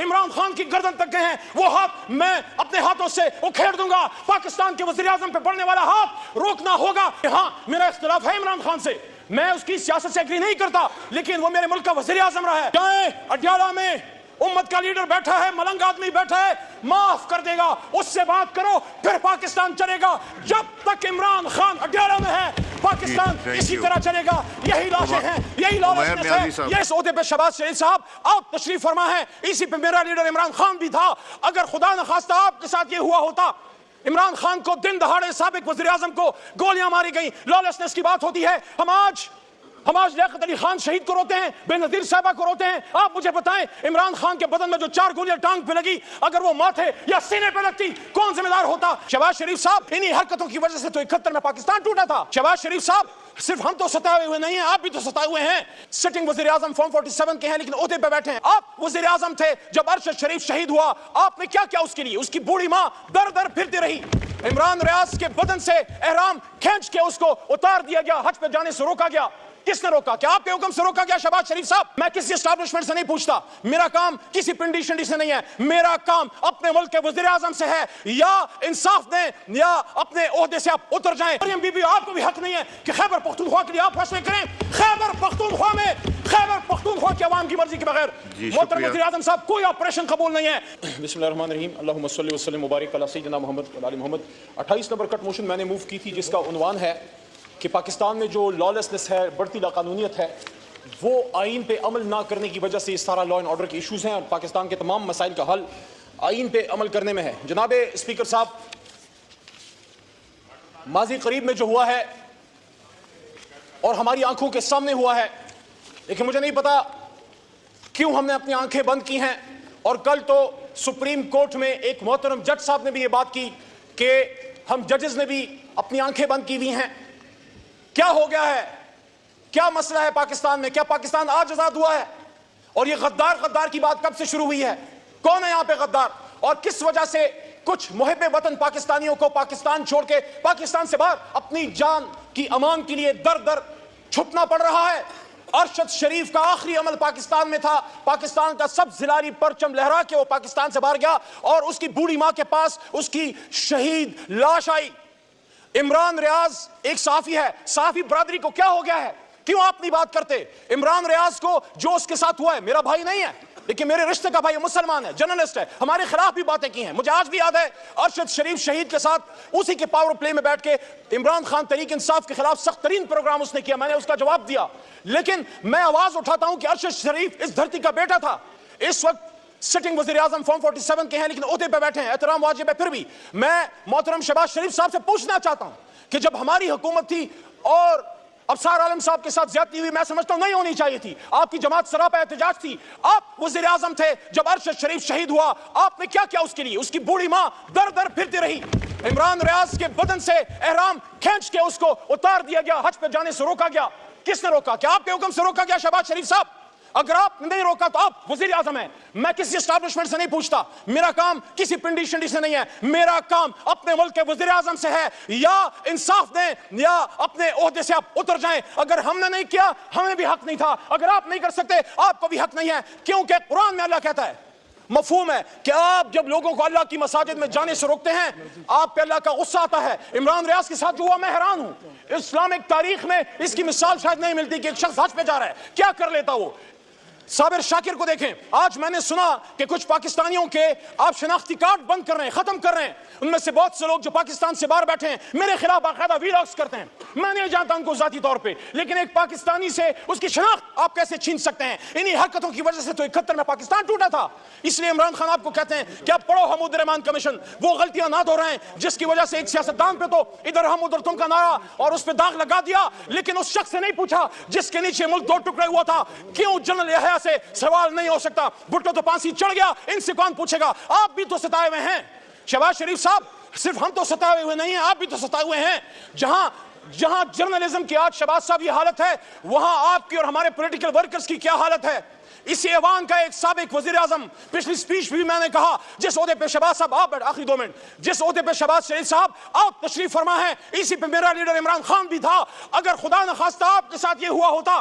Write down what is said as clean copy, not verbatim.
عمران خان کی گردن تک گئے ہیں، وہ ہاتھ میں اپنے ہاتھوں سے اکھیڑ دوں گا۔ پاکستان کے وزیر اعظم پہ بڑھنے والا ہاتھ روکنا ہوگا۔ ہاں میرا اختلاف ہے عمران خان سے، میں اس کی سیاست سے ایگری نہیں کرتا، لیکن وہ میرے ملک کا وزیر اعظم رہا ہے۔ جائیں اڈیالہ میں امت کا لیڈر بیٹھا ہے، ملنگ آدمی بیٹھا ہے، معاف کر دے گا، اس سے بات کرو، پھر پاکستان چلے گا۔ جب تک عمران خان اڈیالہ میں ہے پاکستان اسی طرح چلے گا۔ یہی لاشیں ہیں، یہی لالچنس ہے۔ یہ اس عہدے پہ شہباز شریف صاحب آپ تشریف فرما ہے، اسی پہ میرا لیڈر عمران خان بھی تھا۔ اگر خدا نخواستہ آپ کے ساتھ یہ ہوا ہوتا، عمران خان کو دن دہاڑے سابق وزیر اعظم کو گولیاں ماری گئیں، لالچنس کی بات ہوتی ہے۔ ہم آج لیاقت علی خان شہید کو روتے ہیں، بے نظیر صاحبہ کو روتے ہیں۔ آپ مجھے بتائیں عمران خان کے بدن میں جو 4 گولیاں ٹانگ پہ لگی، اگر وہ ماتھے یا سینے پہ لگتی کون ذمہ دار ہوتا؟ شہباز شریف صاحب انہی حرکتوں کی وجہ سے تو 71 میں پاکستان ٹوٹا تھا۔ شہباز شریف صاحب صرف ہم تو ستائے ہوئے نہیں ہیں، آپ بھی تو ستائے ہوئے ہیں۔ سٹنگ وزیر اعظم فارم 47 کے ہیں لیکن عہدے پہ بیٹھے ہیں۔ آپ وزیر اعظم تھے جب ارشد شریف شہید ہوا، آپ نے کیا کیا اس کے لیے؟ اس کی بوڑھی ماں در در پھرتی رہی۔ عمران ریاض کے بدن سے احرام کھینچ کے اس کو اتار دیا گیا، حج پہ جانے سے روکا گیا۔ کس نے روکا؟ کیا آپ کے حکم سے روکا گیا؟ شہباز شریف صاحب میں کسی اسٹیبلشمنٹ سے نہیں پوچھتا، میرا کام کسی پنڈی شنڈی سے نہیں ہے، میرا کام اپنے ملک کے وزیر اعظم سے ہے۔ یا انصاف دیں یا اپنے عہدے سے آپ اتر جائیں۔ مریم بی بی آپ کو بھی حق نہیں ہے کہ خیبر پختونخوا کے لیے آپ فیصلے کریں۔ خیبر پختونخوا کی عوام کی مرضی کے بغیر محترم وزیر اعظم صاحب کوئی آپریشن قبول نہیں ہے۔ بسم اللہ الرحمن الرحیم، اللہم صلی وسلم مبارک علی سیدنا محمد و آل محمد۔ 28 نمبر کٹ موشن میں نے موو کی تھی جس کا عنوان ہے کہ پاکستان میں جو لالسنس ہے، بڑھتی لاقانونیت ہے، وہ آئین پہ عمل نہ کرنے کی وجہ سے اس سارا لا اینڈ آرڈر کے ایشوز ہیں، اور پاکستان کے تمام مسائل کا حل آئین پہ عمل کرنے میں ہے۔ جناب اسپیکر صاحب، ماضی قریب میں جو ہوا ہے اور ہماری آنکھوں کے سامنے ہوا ہے، لیکن مجھے نہیں پتا کیوں ہم نے اپنی آنکھیں بند کی ہیں، اور کل تو سپریم کورٹ میں ایک محترم جج صاحب نے بھی یہ بات کی کہ ہم ججز نے بھی اپنی آنکھیں بند کی ہوئی ہیں۔ کیا ہو گیا ہے؟ کیا مسئلہ ہے پاکستان میں؟ کیا پاکستان آج آزاد ہوا ہے؟ اور یہ غدار کی بات کب سے شروع ہوئی ہے؟ کون ہے یہاں پہ غدار؟ اور کس وجہ سے کچھ محب وطن پاکستانیوں کو پاکستان چھوڑ کے پاکستان سے باہر اپنی جان کی امان کے لیے در در چھپنا پڑ رہا ہے؟ ارشد شریف کا آخری عمل پاکستان میں تھا، پاکستان کا سب زلاری پرچم لہرا کے وہ پاکستان سے باہر گیا، اور اس کی بوڑھی ماں کے پاس اس کی شہید لاش آئی۔ عمران ریاض ایک صحافی ہے، صحافی برادری کو کیا ہو گیا ہے؟ کیوں آپ نہیں بات کرتے؟ عمران ریاض کو جو اس کے ساتھ ہوا ہے، میرا بھائی نہیں ہے لیکن میرے رشتے کا بھائی، مسلمان ہے، جرنلسٹ ہے، ہمارے خلاف بھی باتیں کی ہیں۔ مجھے آج بھی یاد ہے ارشد شریف شہید کے ساتھ اسی کے پاور پلے میں بیٹھ کے عمران خان تحریک انصاف کے خلاف سخت ترین پروگرام اس نے کیا، میں نے اس کا جواب دیا، لیکن میں آواز اٹھاتا ہوں کہ ارشد شریف اس دھرتی کا بیٹا تھا۔ اس وقت سٹنگ وزیر اعظم فارم 47 کے ہیں لیکن عہدے پہ بیٹھے ہیں، احترام واجب ہے۔ پھر بھی میں محترم شہباز شریف صاحب سے پوچھنا چاہتا ہوں کہ جب ہماری حکومت تھی اور ابصار عالم صاحب کے ساتھ زیادتی ہوئی، میں سمجھتا ہوں نہیں ہونی چاہیے تھی، آپ کی جماعت سراپا احتجاج تھی، آپ وزیر اعظم تھے جب ارشد شریف شہید ہوا، آپ نے کیا کیا اس کے لیے؟ اس کی بوڑھی ماں در در پھرتی رہی۔ عمران ریاض کے بدن سے احرام کھینچ کے اس کو اتار دیا گیا، حج پہ جانے سے روکا گیا۔ کس نے روکا؟ کیا آپ کے حکم سے روکا گیا؟ شہباز شریف صاحب اگر آپ نے نہیں روکا تو آپ وزیر اعظم ہیں، میں کسی اسٹیبلشمنٹ سے نہیں پوچھتا، میرا کام کسی پنڈی شنڈی سے نہیں ہے، میرا کام اپنے ملک کے وزیر اعظم سے ہے۔ یا انصاف دیں یا اپنے عہدے سے آپ اتر جائیں۔ اگر ہم نے نہیں کیا ہمیں بھی حق نہیں تھا، اگر آپ نہیں کر سکتے آپ کو بھی حق نہیں ہے، کیونکہ قرآن میں اللہ کہتا ہے، مفہوم ہے کہ آپ جب لوگوں کو اللہ کی مساجد میں جانے سے روکتے ہیں آپ پہ اللہ کا غصہ آتا ہے۔ عمران ریاض کے ساتھ جو ہوا میں حیران ہوں، اسلامک تاریخ میں اس کی مثال شاید نہیں ملتی کہ ایک شخص حج پہ جا رہا ہے، کیا کر لیتا وہ؟ صابر شاکر کو دیکھیں، آج میں نے سنا کہ کچھ پاکستانیوں کے آپ شناختی کارڈ بند کر رہے ہیں، ختم کر رہے ہیں، ان میں سے بہت سے لوگ جو پاکستان سے باہر بیٹھے ہیں میرے خلاف باقاعدہ ویلاگز کرتے ہیں، میں نہیں جانتا ان کو ذاتی طور پہ، لیکن ایک پاکستانی سے اس کی شناخت آپ کیسے چھین سکتے ہیں؟ انہی حرکتوں کی وجہ سے تو 71 میں پاکستان ٹوٹا تھا۔ اس لیے عمران خان آپ کو کہتے ہیں کہ آپ پڑھو حمود الرحمان کمیشن، وہ غلطیاں نہ دہرائیں جس کی وجہ سے ایک سیاستدان پہ تو ادھر ہم ادھر تم کا نعرہ اور اس پہ داغ لگا دیا، لیکن اس شخص سے نہیں پوچھا جس کے نیچے ملک 2 ٹکڑے ہوا تھا۔ کیوں جنرل یحییٰ سے سوال نہیں ہو سکتا؟ بھٹو تو پھانسی چڑھ گیا، ان سے کون پوچھے گا؟ آپ بھی تو ستائے ہوئے ہیں شہباز شریف صاحب، صرف ہم تو ستائے ہوئے نہیں ہیں، آپ بھی تو ستائے ہوئے ہیں۔ جہاں جرنلزم کی آج شہباز صاحب یہ حالت ہے، وہاں آپ کی اور ہمارے پولیٹیکل ورکرز کی کیا حالت ہے؟ اسی ایوان کا ایک سابق وزیر اعظم، پچھلی سپیچ بھی میں نے کہا، جس عہدے پہ شہباز صاحب آپ آخری 2 منٹ، جس عہدے پہ شہباز شریف صاحب آپ تشریف فرما ہے، اسی پہ میرا لیڈر عمران خان بھی تھا۔ اگر خدا نخواستہ آپ کے ساتھ یہ ہوا ہوتا،